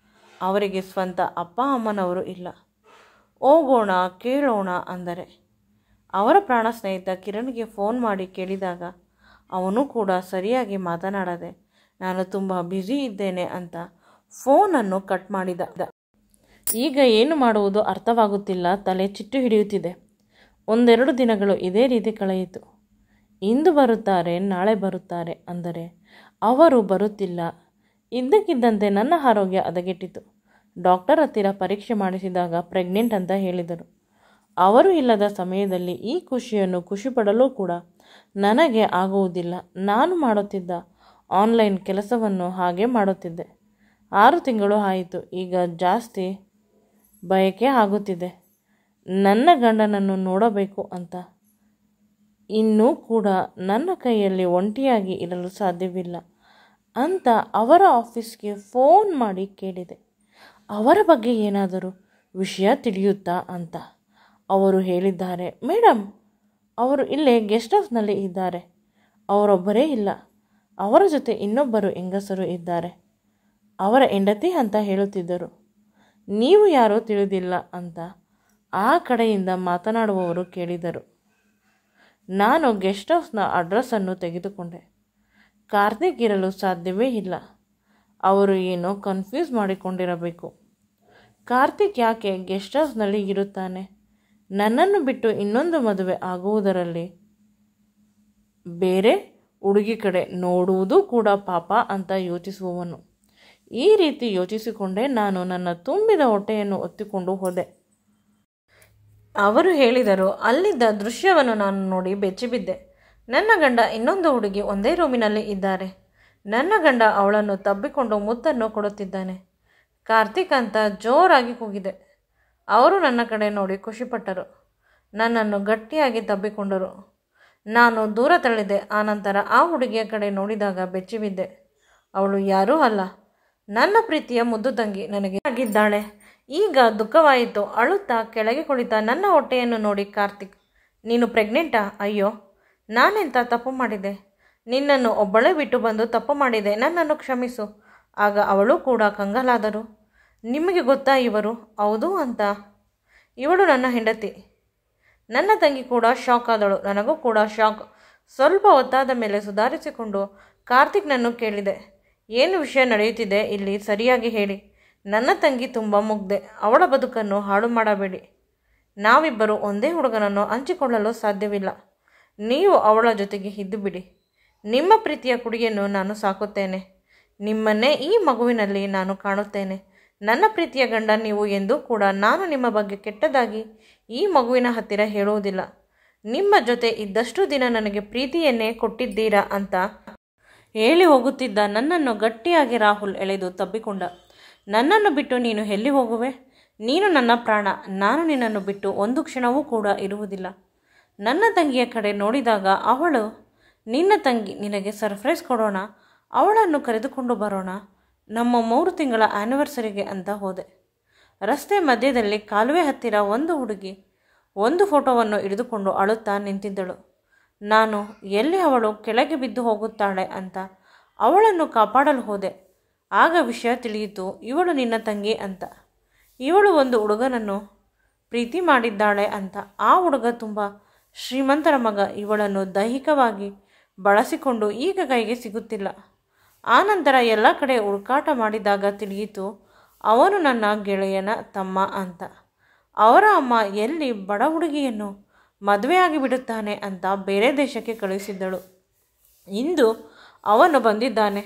ಅವರಿಗೆ ಸ್ವಂತ ಅಪ್ಪ ಅಮ್ಮನವರು ಇಲ್ಲ. ಹೋಗೋಣ ಕೇಳೋಣ ಅಂದರೆ ಅವರ ಪ್ರಾಣ ಸ್ನೇಹಿತ ಕಿರಣ್ಗೆ ಫೋನ್ ಮಾಡಿ ಕೇಳಿದಾಗ ಅವನು ಕೂಡ ಸರಿಯಾಗಿ ಮಾತನಾಡದೆ ನಾನು ತುಂಬ ಬ್ಯುಸಿ ಇದ್ದೇನೆ ಅಂತ ಫೋನನ್ನು ಕಟ್ ಮಾಡಿದ. ಈಗ ಏನು ಮಾಡುವುದು ಅರ್ಥವಾಗುತ್ತಿಲ್ಲ. ತಲೆ ಚಿಟ್ಟು ಹಿಡಿಯುತ್ತಿದೆ. 1-2 ದಿನಗಳು ಇದೇ ರೀತಿ ಕಳೆಯಿತು. ಇಂದು ಬರುತ್ತಾರೆ, ನಾಳೆ ಬರುತ್ತಾರೆ ಅಂದರೆ ಅವರು ಬರುತ್ತಿಲ್ಲ. ಇದ್ದಕ್ಕಿದ್ದಂತೆ ನನ್ನ ಆರೋಗ್ಯ ಹದಗೆಟ್ಟಿತು. ಡಾಕ್ಟರ್ ಹತ್ತಿರ ಪರೀಕ್ಷೆ ಮಾಡಿಸಿದಾಗ ಪ್ರೆಗ್ನೆಂಟ್ ಅಂತ ಹೇಳಿದರು. ಅವರು ಇಲ್ಲದ ಸಮಯದಲ್ಲಿ ಈ ಖುಷಿಯನ್ನು ಖುಷಿಪಡಲು ಕೂಡ ನನಗೆ ಆಗುವುದಿಲ್ಲ. ನಾನು ಮಾಡುತ್ತಿದ್ದ ಆನ್ಲೈನ್ ಕೆಲಸವನ್ನು ಹಾಗೆ ಮಾಡುತ್ತಿದ್ದೆ. 6 ತಿಂಗಳು ಆಯಿತು. ಈಗ ಜಾಸ್ತಿ ಬಯಕೆ ಆಗುತ್ತಿದೆ ನನ್ನ ಗಂಡನನ್ನು ನೋಡಬೇಕು ಅಂತ. ಇನ್ನೂ ಕೂಡ ನನ್ನ ಕೈಯಲ್ಲಿ ಒಂಟಿಯಾಗಿ ಇರಲು ಸಾಧ್ಯವಿಲ್ಲ ಅಂತ ಅವರ ಆಫೀಸ್ಗೆ ಫೋನ್ ಮಾಡಿ ಕೇಳಿದೆ. ಅವರ ಬಗ್ಗೆ ಏನಾದರೂ ವಿಷಯ ತಿಳಿಯುತ್ತಾ ಅಂತ. ಅವರು ಹೇಳಿದ್ದಾರೆ, ಮೇಡಮ್ ಅವರು ಇಲ್ಲೇ ಗೆಸ್ಟ್ ಹೌಸ್ನಲ್ಲಿ ಇದ್ದಾರೆ. ಅವರೊಬ್ಬರೇ ಇಲ್ಲ, ಅವರ ಜೊತೆ ಇನ್ನೊಬ್ಬರು ಹೆಂಗಸರು ಇದ್ದಾರೆ. ಅವರ ಹೆಂಡತಿ ಅಂತ ಹೇಳುತ್ತಿದ್ದರು. ನೀವು ಯಾರೋ ತಿಳಿದಿಲ್ಲ ಅಂತ ಆ ಕಡೆಯಿಂದ ಮಾತನಾಡುವವರು ಕೇಳಿದರು. ನಾನು ಗೆಸ್ಟ್ ಹೌಸ್ನ ಅಡ್ರೆಸ್ಸನ್ನು ತೆಗೆದುಕೊಂಡೆ. ಕಾರ್ತಿಕ್ ಇರಲು ಸಾಧ್ಯವೇ ಇಲ್ಲ. ಅವರು ಏನೋ ಕನ್ಫ್ಯೂಸ್ ಮಾಡಿಕೊಂಡಿರಬೇಕು. ಕಾರ್ತಿಕ್ ಯಾಕೆ ಗೆಸ್ಟ್ ಹೌಸ್ನಲ್ಲಿ ಇರುತ್ತಾನೆ? ನನ್ನನ್ನು ಬಿಟ್ಟು ಇನ್ನೊಂದು ಮದುವೆ ಆಗುವುದರಲ್ಲಿ ಬೇರೆ ಹುಡುಗಿ ಕಡೆ ನೋಡುವುದು ಕೂಡ ಪಾಪ ಅಂತ ಯೋಚಿಸುವವನು. ಈ ರೀತಿ ಯೋಚಿಸಿಕೊಂಡೇ ನಾನು ನನ್ನ ತುಂಬಿದ ಹೊಟ್ಟೆಯನ್ನು ಹೊತ್ತಿಕೊಂಡು ಹೋದೆ. ಅವರು ಹೇಳಿದರು. ಅಲ್ಲಿದ್ದ ದೃಶ್ಯವನ್ನು ನಾನು ನೋಡಿ ಬೆಚ್ಚಿಬಿದ್ದೆ. ನನ್ನ ಗಂಡ ಇನ್ನೊಂದು ಹುಡುಗಿ ಒಂದೇ ರೂಮಿನಲ್ಲಿ ಇದ್ದಾರೆ. ನನ್ನ ಗಂಡ ಅವಳನ್ನು ತಬ್ಬಿಕೊಂಡು ಮುತ್ತನ್ನು ಕೊಡುತ್ತಿದ್ದಾನೆ. ಕಾರ್ತಿಕ್ ಅಂತ ಜೋರಾಗಿ ಕೂಗಿದೆ. ಅವರು ನನ್ನ ಕಡೆ ನೋಡಿ ಖುಷಿಪಟ್ಟರು. ನನ್ನನ್ನು ಗಟ್ಟಿಯಾಗಿ ತಬ್ಬಿಕೊಂಡರು. ನಾನು ದೂರ ತಳ್ಳಿದೆ. ಆನಂತರ ಆ ಹುಡುಗಿಯ ಕಡೆ ನೋಡಿದಾಗ ಬೆಚ್ಚಿಬಿದ್ದೆ. ಅವಳು ಯಾರೂ ಅಲ್ಲ, ನನ್ನ ಪ್ರೀತಿಯ ಮುದ್ದು ತಂಗಿ ನನಗೆ ಆಗಿದ್ದಾಳೆ. ಈಗ ದುಃಖವಾಯಿತು. ಅಳುತ್ತಾ ಕೆಳಗೆ ಕುಳಿತ ನನ್ನ ಹೊಟ್ಟೆಯನ್ನು ನೋಡಿ ಕಾರ್ತಿಕ್, ನೀನು ಪ್ರೆಗ್ನೆಂಟಾ? ಅಯ್ಯೋ, ನಾನೆಂಥ ತಪ್ಪು ಮಾಡಿದೆ? ನಿನ್ನನ್ನು ಒಬ್ಬಳೇ ಬಿಟ್ಟು ಬಂದು ತಪ್ಪು ಮಾಡಿದೆ, ನನ್ನನ್ನು ಕ್ಷಮಿಸು. ಆಗ ಅವಳು ಕೂಡ ಕಂಗಾಲಾದರು. ನಿಮಗೆ ಗೊತ್ತಾ ಇವರು? ಹೌದು ಅಂತ ಇವಳು ನನ್ನ ಹೆಂಡತಿ. ನನ್ನ ತಂಗಿ ಕೂಡ ಶಾಕ್ ಆದಳು. ನನಗೂ ಕೂಡ ಶಾಕ್. ಸ್ವಲ್ಪ ಹೊತ್ತಾದ ಮೇಲೆ ಸುಧಾರಿಸಿಕೊಂಡು ಕಾರ್ತಿಕ್ನನ್ನು ಕೇಳಿದೆ, ಏನು ವಿಷಯ ನಡೆಯುತ್ತಿದೆ ಇಲ್ಲಿ, ಸರಿಯಾಗಿ ಹೇಳಿ. ನನ್ನ ತಂಗಿ ತುಂಬ ಮುಗ್ಧೆ, ಅವಳ ಬದುಕನ್ನು ಹಾಳು ಮಾಡಬೇಡಿ. ನಾವಿಬ್ಬರು ಒಂದೇ ಹುಡುಗನನ್ನು ಹಂಚಿಕೊಳ್ಳಲು ಸಾಧ್ಯವಿಲ್ಲ. ನೀವು ಅವಳ ಜೊತೆಗೆ ಇದ್ದು ಬಿಡಿ. ನಿಮ್ಮ ಪ್ರೀತಿಯ ಕುಡಿಯನ್ನು ನಾನು ಸಾಕುತ್ತೇನೆ. ನಿಮ್ಮನ್ನೇ ಈ ಮಗುವಿನಲ್ಲಿ ನಾನು ಕಾಣುತ್ತೇನೆ. ನನ್ನ ಪ್ರೀತಿಯ ಗಂಡ ನೀವು ಎಂದೂ ಕೂಡ ನಾನು ನಿಮ್ಮ ಬಗ್ಗೆ ಕೆಟ್ಟದಾಗಿ ಈ ಮಗುವಿನ ಹತ್ತಿರ ಹೇಳುವುದಿಲ್ಲ. ನಿಮ್ಮ ಜೊತೆ ಇದ್ದಷ್ಟು ದಿನ ನನಗೆ ಪ್ರೀತಿಯನ್ನೇ ಕೊಟ್ಟಿದ್ದೀರಾ ಅಂತ ಹೇಳಿ ಹೋಗುತ್ತಿದ್ದ ನನ್ನನ್ನು ಗಟ್ಟಿಯಾಗಿ ರಾಹುಲ್ ಎಳೆದು ತಬ್ಬಿಕೊಂಡ. ನನ್ನನ್ನು ಬಿಟ್ಟು ನೀನು ಎಲ್ಲಿ ಹೋಗುವೆ? ನೀನು ನನ್ನ ಪ್ರಾಣ. ನಾನು ನಿನ್ನನ್ನು ಬಿಟ್ಟು ಒಂದು ಕ್ಷಣವೂ ಕೂಡ ಇರುವುದಿಲ್ಲ. ನನ್ನ ತಂಗಿಯ ಕಡೆ ನೋಡಿದಾಗ ಅವಳು, ನಿನ್ನ ತಂಗಿ, ನಿನಗೆ ಸರ್ಪ್ರೈಸ್ ಕೊಡೋಣ, ಅವಳನ್ನು ಕರೆದುಕೊಂಡು ಬರೋಣ, ನಮ್ಮ 3 ತಿಂಗಳ ಆ್ಯನಿವರ್ಸರಿಗೆ ಅಂತ ಹೋದೆ. ರಸ್ತೆ ಮಧ್ಯದಲ್ಲಿ ಕಾಲುವೆ ಹತ್ತಿರ ಒಂದು ಹುಡುಗಿ ಒಂದು ಫೋಟೋವನ್ನು ಹಿಡಿದುಕೊಂಡು ಅಳುತ್ತಾ ನಿಂತಿದ್ದಳು. ನಾನು ಎಲ್ಲಿ ಅವಳು ಕೆಳಗೆ ಬಿದ್ದು ಹೋಗುತ್ತಾಳೆ ಅಂತ ಅವಳನ್ನು ಕಾಪಾಡಲು ಹೋದೆ. ಆಗ ವಿಷಯ ತಿಳಿಯಿತು, ಇವಳು ನಿನ್ನ ತಂಗಿ ಅಂತ. ಇವಳು ಒಂದು ಹುಡುಗನನ್ನು ಪ್ರೀತಿ ಮಾಡಿದ್ದಾಳೆ ಅಂತ. ಆ ಹುಡುಗ ತುಂಬ ಶ್ರೀಮಂತರ ಮಗ. ಇವಳನ್ನು ದೈಹಿಕವಾಗಿ ಬಳಸಿಕೊಂಡು ಈಗ ಕೈಗೆ ಸಿಗುತ್ತಿಲ್ಲ. ಆನಂತರ ಎಲ್ಲ ಕಡೆ ಹುಡುಕಾಟ ಮಾಡಿದಾಗ ತಿಳಿಯಿತು, ಅವನು ನನ್ನ ಗೆಳೆಯನ ತಮ್ಮ ಅಂತ. ಅವರ ಅಮ್ಮ ಎಲ್ಲಿ ಬಡ ಹುಡುಗಿಯನ್ನು ಮದುವೆಯಾಗಿ ಬಿಡುತ್ತಾನೆ ಅಂತ ಬೇರೆ ದೇಶಕ್ಕೆ ಕಳುಹಿಸಿದ್ದಳು. ಇಂದು ಅವನು ಬಂದಿದ್ದಾನೆ.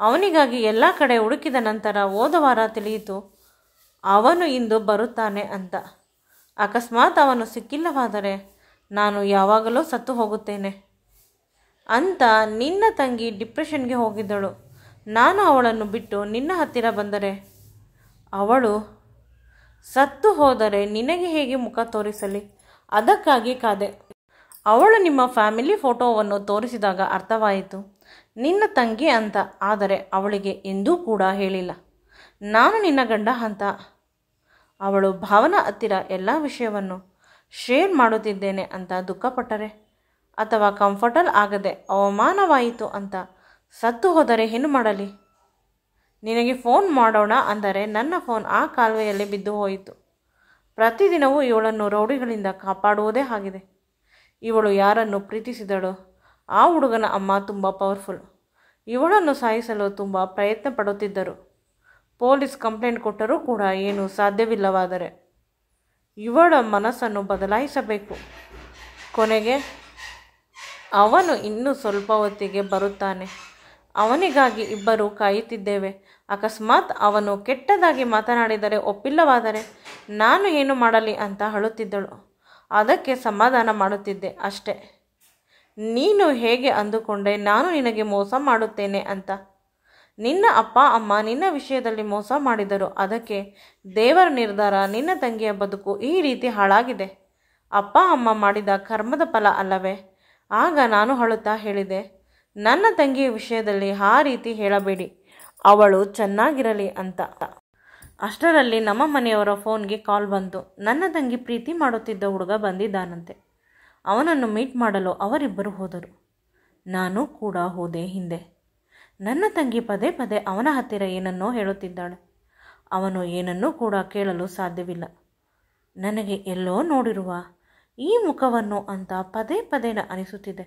ಅವನಿಗಾಗಿ ಎಲ್ಲ ಕಡೆ ಹುಡುಕಿದ ನಂತರ ಹೋದ ವಾರ ತಿಳಿಯಿತು, ಅವನು ಇಂದು ಬರುತ್ತಾನೆ ಅಂತ. ಅಕಸ್ಮಾತ್ ಅವನು ಸಿಕ್ಕಿಲ್ಲವಾದರೆ ನಾನು ಯಾವಾಗಲೂ ಸತ್ತು ಹೋಗುತ್ತೇನೆ ಅಂತ ನಿನ್ನ ತಂಗಿ ಡಿಪ್ರೆಷನ್ಗೆ ಹೋಗಿದ್ದಳು. ನಾನು ಅವಳನ್ನು ಬಿಟ್ಟು ನಿನ್ನ ಹತ್ತಿರ ಬಂದರೆ, ಅವಳು ಸತ್ತು ಹೋದರೆ ನಿನಗೆ ಹೇಗೆ ಮುಖ ತೋರಿಸಲಿ? ಅದಕ್ಕಾಗಿ ಕಾದೆ. ಅವಳು ನಿಮ್ಮ ಫ್ಯಾಮಿಲಿ ಫೋಟೋವನ್ನು ತೋರಿಸಿದಾಗ ಅರ್ಥವಾಯಿತು ನಿನ್ನ ತಂಗಿ ಅಂತ. ಆದರೆ ಅವಳಿಗೆ ಎಂದೂ ಕೂಡ ಹೇಳಿಲ್ಲ ನಾನು ನಿನ್ನ ಗಂಡ ಅಂತ. ಅವಳು ಭಾವನಾ ಹತ್ತಿರ ಎಲ್ಲ ವಿಷಯವನ್ನು ಶೇರ್ ಮಾಡುತ್ತಿದ್ದೇನೆ ಅಂತ ದುಃಖಪಟ್ಟರೆ, ಅಥವಾ ಕಂಫರ್ಟಬಲ್ ಆಗದೆ ಅವಮಾನವಾಯಿತು ಅಂತ ಸತ್ತು ಹೋದರೆ ಏನು ಮಾಡಲಿ? ನಿನಗೆ ಫೋನ್ ಮಾಡೋಣ ಅಂದರೆ ನನ್ನ ಫೋನ್ ಆ ಕಾಲುವೆಯಲ್ಲಿ ಬಿದ್ದು ಹೋಯಿತು. ಪ್ರತಿದಿನವೂ ಇವಳನ್ನು ರೌಡಿಗಳಿಂದ ಕಾಪಾಡುವುದೇ ಆಗಿದೆ. ಇವಳು ಯಾರನ್ನು ಪ್ರೀತಿಸಿದಳು? ಆ ಹುಡುಗನ ಅಮ್ಮ ತುಂಬ ಪವರ್ಫುಲ್. ಇವಳನ್ನು ಸಾಯಿಸಲು ತುಂಬ ಪ್ರಯತ್ನ ಪಡುತ್ತಿದ್ದರು. ಪೊಲೀಸ್ ಕಂಪ್ಲೇಂಟ್ ಕೊಟ್ಟರೂ ಕೂಡ ಏನೂ ಸಾಧ್ಯವಿಲ್ಲವಾದರೆ ಇವಳ ಮನಸ್ಸನ್ನು ಬದಲಾಯಿಸಬೇಕು. ಕೊನೆಗೆ ಅವನು ಇನ್ನೂ ಸ್ವಲ್ಪ ಹೊತ್ತಿಗೆ ಬರುತ್ತಾನೆ. ಅವನಿಗಾಗಿ ಇಬ್ಬರು ಕಾಯುತ್ತಿದ್ದೇವೆ. ಅಕಸ್ಮಾತ್ ಅವನು ಕೆಟ್ಟದಾಗಿ ಮಾತನಾಡಿದರೆ, ಒಪ್ಪಿಲ್ಲವಾದರೆ ನಾನು ಏನು ಮಾಡಲಿ ಅಂತ ಅಳುತ್ತಿದ್ದಳು. ಅದಕ್ಕೆ ಸಮಾಧಾನ ಮಾಡುತ್ತಿದ್ದೆ ಅಷ್ಟೇ. ನೀನು ಹೇಗೆ ಅಂದುಕೊಂಡೆ ನಾನು ನಿನಗೆ ಮೋಸ ಮಾಡುತ್ತೇನೆ ಅಂತ? ನಿನ್ನ ಅಪ್ಪ ಅಮ್ಮ ನಿನ್ನ ವಿಷಯದಲ್ಲಿ ಮೋಸ ಮಾಡಿದರು. ಅದಕ್ಕೆ ದೇವರ ನಿರ್ಧಾರ. ನಿನ್ನ ತಂಗಿಯ ಬದುಕು ಈ ರೀತಿ ಹಾಳಾಗಿದೆ. ಅಪ್ಪ ಅಮ್ಮ ಮಾಡಿದ ಕರ್ಮದ ಫಲ ಅಲ್ಲವೇ? ಆಗ ನಾನು ಅಳುತ್ತಾ ಹೇಳಿದೆ, ನನ್ನ ತಂಗಿಯ ವಿಷಯದಲ್ಲಿ ಆ ರೀತಿ ಹೇಳಬೇಡಿ, ಅವಳು ಚೆನ್ನಾಗಿರಲಿ ಅಂತ. ಅಷ್ಟರಲ್ಲಿ ನಮ್ಮ ಮನೆಯವರ ಫೋನ್ಗೆ ಕಾಲ್ ಬಂತು. ನನ್ನ ತಂಗಿ ಪ್ರೀತಿ ಮಾಡುತ್ತಿದ್ದ ಹುಡುಗ ಬಂದಿದ್ದಾನಂತೆ. ಅವನನ್ನು ಮೀಟ್ ಮಾಡಲು ಅವರಿಬ್ಬರು ಹೋದರು. ನಾನು ಕೂಡ ಹೋದೆ ಹಿಂದೆ. ನನ್ನ ತಂಗಿ ಪದೇ ಪದೇ ಅವನ ಹತ್ತಿರ ಏನನ್ನೋ ಹೇಳುತ್ತಿದ್ದಾಳೆ. ಅವನು ಏನನ್ನೂ ಕೂಡ ಕೇಳಲು ಸಾಧ್ಯವಿಲ್ಲ. ನನಗೆ ಎಲ್ಲೋ ನೋಡಿರುವ ಈ ಮುಖವನ್ನು ಅಂತ ಪದೇ ಪದೇ ಅನಿಸುತ್ತಿದೆ.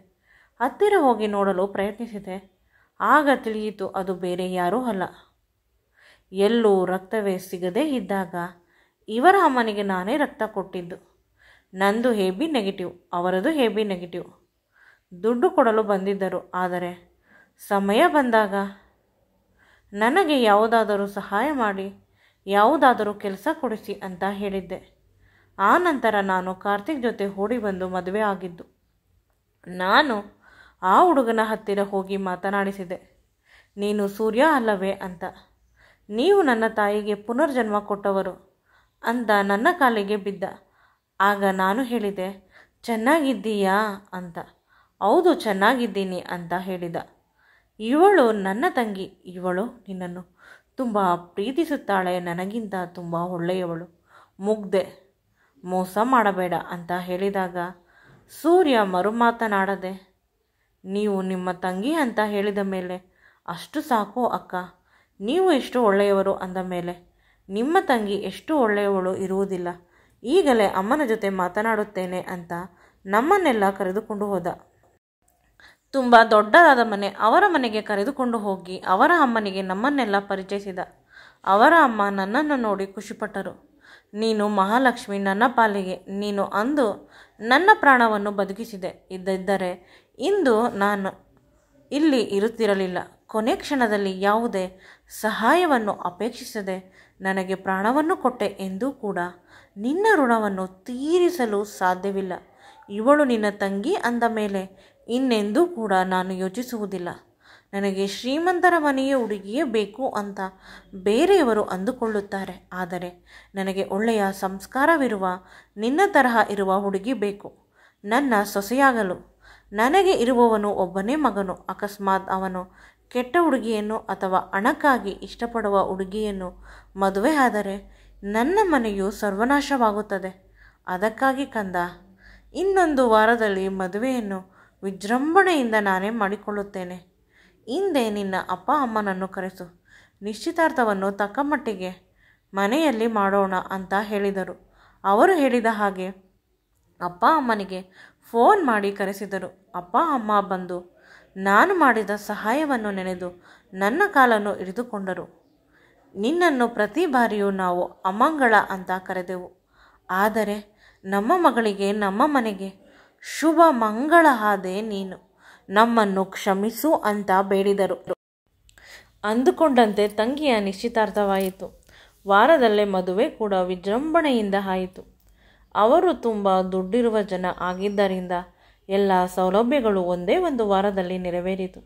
ಹತ್ತಿರ ಹೋಗಿ ನೋಡಲು ಪ್ರಯತ್ನಿಸಿದೆ. ಆಗ ತಿಳಿಯಿತು, ಅದು ಬೇರೆ ಯಾರೂ ಅಲ್ಲ. ಎಲ್ಲೂ ರಕ್ತವೇ ಸಿಗದೇ ಇದ್ದಾಗ ಇವರ ಅಮ್ಮನಿಗೆ ನಾನೇ ರಕ್ತ ಕೊಟ್ಟಿದ್ದು. ನಂದು AB ನೆಗೆಟಿವ್, ಅವರದು AB ನೆಗೆಟಿವ್. ದುಡ್ಡು ಕೊಡಲು ಬಂದಿದ್ದರು. ಆದರೆ ಸಮಯ ಬಂದಾಗ ನನಗೆ ಯಾವುದಾದರೂ ಸಹಾಯ ಮಾಡಿ, ಯಾವುದಾದರೂ ಕೆಲಸ ಕೊಡಿಸಿ ಅಂತ ಹೇಳಿದ್ದೆ. ಆ ನಂತರ ನಾನು ಕಾರ್ತಿಕ್ ಜೊತೆ ಓಡಿ ಬಂದು ಮದುವೆ ಆಗಿದ್ದು. ನಾನು ಆ ಹುಡುಗನ ಹತ್ತಿರ ಹೋಗಿ ಮಾತನಾಡಿಸಿದೆ, ನೀನು ಸೂರ್ಯ ಅಲ್ಲವೇ ಅಂತ. ನೀವು ನನ್ನ ತಾಯಿಗೆ ಪುನರ್ಜನ್ಮ ಕೊಟ್ಟವರು ಅಂತ ನನ್ನ ಕಾಲಿಗೆ ಬಿದ್ದ. ಆಗ ನಾನು ಹೇಳಿದೆ, ಚೆನ್ನಾಗಿದ್ದೀಯಾ ಅಂತ. ಹೌದು ಚೆನ್ನಾಗಿದ್ದೀನಿ ಅಂತ ಹೇಳಿದ. ಇವಳು ನನ್ನ ತಂಗಿ, ಇವಳು ನಿನ್ನನ್ನು ತುಂಬ ಪ್ರೀತಿಸುತ್ತಾಳೆ, ನನಗಿಂತ ತುಂಬ ಒಳ್ಳೆಯವಳು, ಮುಗ್ಧೆ, ಮೋಸ ಮಾಡಬೇಡ ಅಂತ ಹೇಳಿದಾಗ ಸೂರ್ಯ ಮರುಮಾತನಾಡದೆ, ನೀವು ನಿಮ್ಮ ತಂಗಿ ಅಂತ ಹೇಳಿದ ಮೇಲೆ ಅಷ್ಟು ಸಾಕು ಅಕ್ಕ, ನೀವು ಎಷ್ಟು ಒಳ್ಳೆಯವರು ಅಂದ ಮೇಲೆ ನಿಮ್ಮ ತಂಗಿ ಎಷ್ಟು ಒಳ್ಳೆಯವಳು ಇರುವುದಿಲ್ಲ, ಈಗಲೇ ಅಮ್ಮನ ಜೊತೆ ಮಾತನಾಡುತ್ತೇನೆ ಅಂತ ನಮ್ಮನ್ನೆಲ್ಲ ಕರೆದುಕೊಂಡು ಹೋದ. ತುಂಬ ದೊಡ್ಡದಾದ ಮನೆ. ಅವರ ಮನೆಗೆ ಕರೆದುಕೊಂಡು ಹೋಗಿ ಅವರ ಅಮ್ಮನಿಗೆ ನಮ್ಮನ್ನೆಲ್ಲ ಪರಿಚಯಿಸಿದ. ಅವರ ಅಮ್ಮ ನನ್ನನ್ನು ನೋಡಿ ಖುಷಿಪಟ್ಟರು. ನೀನು ಮಹಾಲಕ್ಷ್ಮಿ, ನನ್ನ ಪಾಲಿಗೆ. ನೀನು ಅಂದು ನನ್ನ ಪ್ರಾಣವನ್ನು ಬದುಕಿಸಿದೆ. ಇದ್ದಿದ್ದರೆ ಇಂದು ನಾನು ಇಲ್ಲಿ ಇರುತ್ತಿರಲಿಲ್ಲ. ಕೊನೆ ಕ್ಷಣದಲ್ಲಿ ಯಾವುದೇ ಸಹಾಯವನ್ನು ಅಪೇಕ್ಷಿಸದೆ ನನಗೆ ಪ್ರಾಣವನ್ನು ಕೊಟ್ಟೆ ಎಂದೂ ಕೂಡ ನಿನ್ನ ಋಣವನ್ನು ತೀರಿಸಲು ಸಾಧ್ಯವಿಲ್ಲ. ಇವಳು ನಿನ್ನ ತಂಗಿ ಅಂದ ಮೇಲೆ ಇನ್ನೆಂದೂ ಕೂಡ ನಾನು ಯೋಚಿಸುವುದಿಲ್ಲ. ನನಗೆ ಶ್ರೀಮಂತರ ಮನೆಯ ಹುಡುಗಿಯೇ ಬೇಕು ಅಂತ ಬೇರೆಯವರು ಅಂದುಕೊಳ್ಳುತ್ತಾರೆ. ಆದರೆ ನನಗೆ ಒಳ್ಳೆಯ ಸಂಸ್ಕಾರವಿರುವ ನಿನ್ನ ತರಹ ಇರುವ ಹುಡುಗಿ ಬೇಕು ನನ್ನ ಸೊಸೆಯಾಗಲು. ನನಗೆ ಇರುವವನು ಒಬ್ಬನೇ ಮಗನು. ಅಕಸ್ಮಾತ್ ಅವನು ಕೆಟ್ಟ ಹುಡುಗಿಯನ್ನು ಅಥವಾ ಹಣಕ್ಕಾಗಿ ಇಷ್ಟಪಡುವ ಹುಡುಗಿಯನ್ನು ಮದುವೆ ಆದರೆ ನನ್ನ ಮನೆಯು ಸರ್ವನಾಶವಾಗುತ್ತದೆ. ಅದಕ್ಕಾಗಿ ಕಂದ, ಇನ್ನೊಂದು ವಾರದಲ್ಲಿ ಮದುವೆಯನ್ನು ವಿಜೃಂಭಣೆಯಿಂದ ನಾನೇ ಮಾಡಿಕೊಳ್ಳುತ್ತೇನೆ. ಹಿಂದೆ ನಿನ್ನ ಅಪ್ಪ ಅಮ್ಮನನ್ನು ಕರೆಸು. ನಿಶ್ಚಿತಾರ್ಥವನ್ನು ತಕ್ಕ ಮಟ್ಟಿಗೆ ಮನೆಯಲ್ಲಿ ಮಾಡೋಣ ಅಂತ ಹೇಳಿದರು. ಅವರು ಹೇಳಿದ ಹಾಗೆ ಅಪ್ಪ ಅಮ್ಮನಿಗೆ ಫೋನ್ ಮಾಡಿ ಕರೆಸಿದರು. ಅಪ್ಪ ಅಮ್ಮ ಬಂದು ನಾನು ಮಾಡಿದ ಸಹಾಯವನ್ನು ನೆನೆದು ನನ್ನ ಕಾಲನ್ನು ಹಿಡಿದುಕೊಂಡರು. ನಿನ್ನನ್ನು ಪ್ರತಿ ಬಾರಿಯೂ ನಾವು ಅಮಂಗಳ ಅಂತ ಕರೆದೆವು. ಆದರೆ ನಮ್ಮ ಮಗಳಿಗೆ, ನಮ್ಮ ಮನೆಗೆ ಶುಭ ಮಂಗಳ ಆದೆ ನೀನು. ನಮ್ಮನ್ನು ಕ್ಷಮಿಸು ಅಂತ ಬೇಡಿದರು. ಅಂದುಕೊಂಡಂತೆ ತಂಗಿಯ ನಿಶ್ಚಿತಾರ್ಥವಾಯಿತು. ವಾರದಲ್ಲೇ ಮದುವೆ ಕೂಡ ವಿಜೃಂಭಣೆಯಿಂದ ಆಯಿತು. ಅವರು ತುಂಬ ದುಡ್ಡಿರುವ ಜನ ಆಗಿದ್ದರಿಂದ ಎಲ್ಲ ಸೌಲಭ್ಯಗಳು ಒಂದೇ ಒಂದು ವಾರದಲ್ಲಿ ನೆರವೇರಿತು.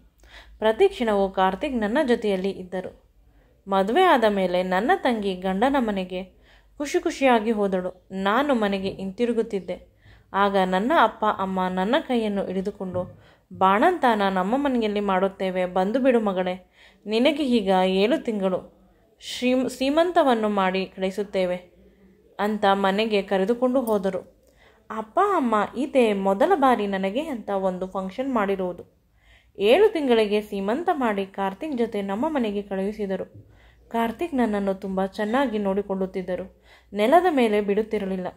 ಪ್ರತಿ ಕ್ಷಣವೂ ಕಾರ್ತಿಕ್ ನನ್ನ ಜೊತೆಯಲ್ಲಿ ಇದ್ದರು. ಮದುವೆ ಆದ ಮೇಲೆ ನನ್ನ ತಂಗಿ ಗಂಡನ ಮನೆಗೆ ಖುಷಿ ಖುಷಿಯಾಗಿ ಹೋದಳು. ನಾನು ಮನೆಗೆ ಹಿಂತಿರುಗುತ್ತಿದ್ದೆ. ಆಗ ನನ್ನ ಅಪ್ಪ ಅಮ್ಮ ನನ್ನ ಕೈಯನ್ನು ಹಿಡಿದುಕೊಂಡು, ಬಾಣಂತನ ನಮ್ಮ ಮನೆಯಲ್ಲಿ ಮಾಡುತ್ತೇವೆ, ಬಂದು ಬಿಡು ಮಗಳೇ, ನಿನಗೆ ಈಗ 7 ತಿಂಗಳು ಸೀಮಂತವನ್ನು ಮಾಡಿ ಕಳಿಸುತ್ತೇವೆ ಅಂತ ಮನೆಗೆ ಕರೆದುಕೊಂಡು ಹೋದರು. ಅಪ್ಪ ಅಮ್ಮ ಇದೇ ಮೊದಲ ಬಾರಿ ನನಗೆ ಅಂತ ಒಂದು ಫಂಕ್ಷನ್ ಮಾಡಿರುವುದು. 7 ತಿಂಗಳಿಗೆ ಸೀಮಂತ ಮಾಡಿ ಕಾರ್ತಿಕ್ ಜೊತೆ ನಮ್ಮ ಮನೆಗೆ ಕಳುಹಿಸಿದರು. ಕಾರ್ತಿಕ್ ನನ್ನನ್ನು ತುಂಬ ಚೆನ್ನಾಗಿ ನೋಡಿಕೊಳ್ಳುತ್ತಿದ್ದರು. ನೆಲದ ಮೇಲೆ ಬಿಡುತ್ತಿರಲಿಲ್ಲ.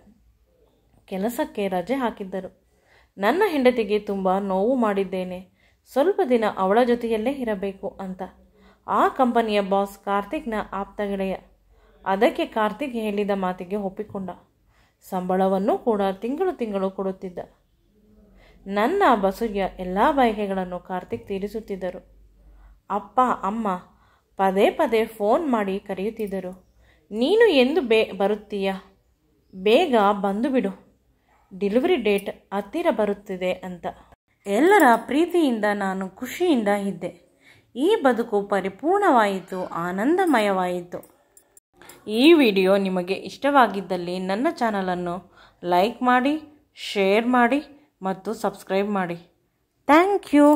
ಕೆಲಸಕ್ಕೆ ರಜೆ ಹಾಕಿದ್ದರು. ನನ್ನ ಹೆಂಡತಿಗೆ ತುಂಬ ನೋವು ಮಾಡಿದ್ದೇನೆ. ಸ್ವಲ್ಪ ದಿನ ಅವಳ ಜೊತೆಯಲ್ಲೇ ಇರಬೇಕು ಅಂತ. ಆ ಕಂಪನಿಯ ಬಾಸ್ ಕಾರ್ತಿಕ್ನ ಆಪ್ತ ಗೆಳೆಯ. ಅದಕ್ಕೆ ಕಾರ್ತಿಕ್ ಹೇಳಿದ ಮಾತಿಗೆ ಒಪ್ಪಿಕೊಂಡ. ಸಂಬಳವನ್ನು ಕೂಡ ತಿಂಗಳು ಕೊಡುತ್ತಿದ್ದ. ನನ್ನ ಬಸುರಿಯ ಎಲ್ಲ ಬಯಕೆಗಳನ್ನು ಕಾರ್ತಿಕ್ ತೀರಿಸುತ್ತಿದ್ದರು. ಅಪ್ಪ ಅಮ್ಮ ಪದೇ ಪದೇ ಫೋನ್ ಮಾಡಿ ಕರೆಯುತ್ತಿದ್ದರು. ನೀನು ಎಂದು ಬರುತ್ತೀಯ? ಬೇಗ ಬಂದು ಬಿಡು, ಡೆಲಿವರಿ ಡೇಟ್ ಹತ್ತಿರ ಬರುತ್ತಿದೆ ಅಂತ. ಎಲ್ಲರ ಪ್ರೀತಿಯಿಂದ ನಾನು ಖುಷಿಯಿಂದ ಇದ್ದೆ. ಈ ಬದುಕು ಪರಿಪೂರ್ಣವಾಯಿತು, ಆನಂದಮಯವಾಯಿತು. ಈ ವಿಡಿಯೋ ನಿಮಗೆ ಇಷ್ಟವಾಗಿದ್ದಲ್ಲಿ ನನ್ನ ಚಾನಲನ್ನು ಲೈಕ್ ಮಾಡಿ, ಶೇರ್ ಮಾಡಿ ಮತ್ತು ಸಬ್ಸ್ಕ್ರೈಬ್ ಮಾಡಿ. Thank you.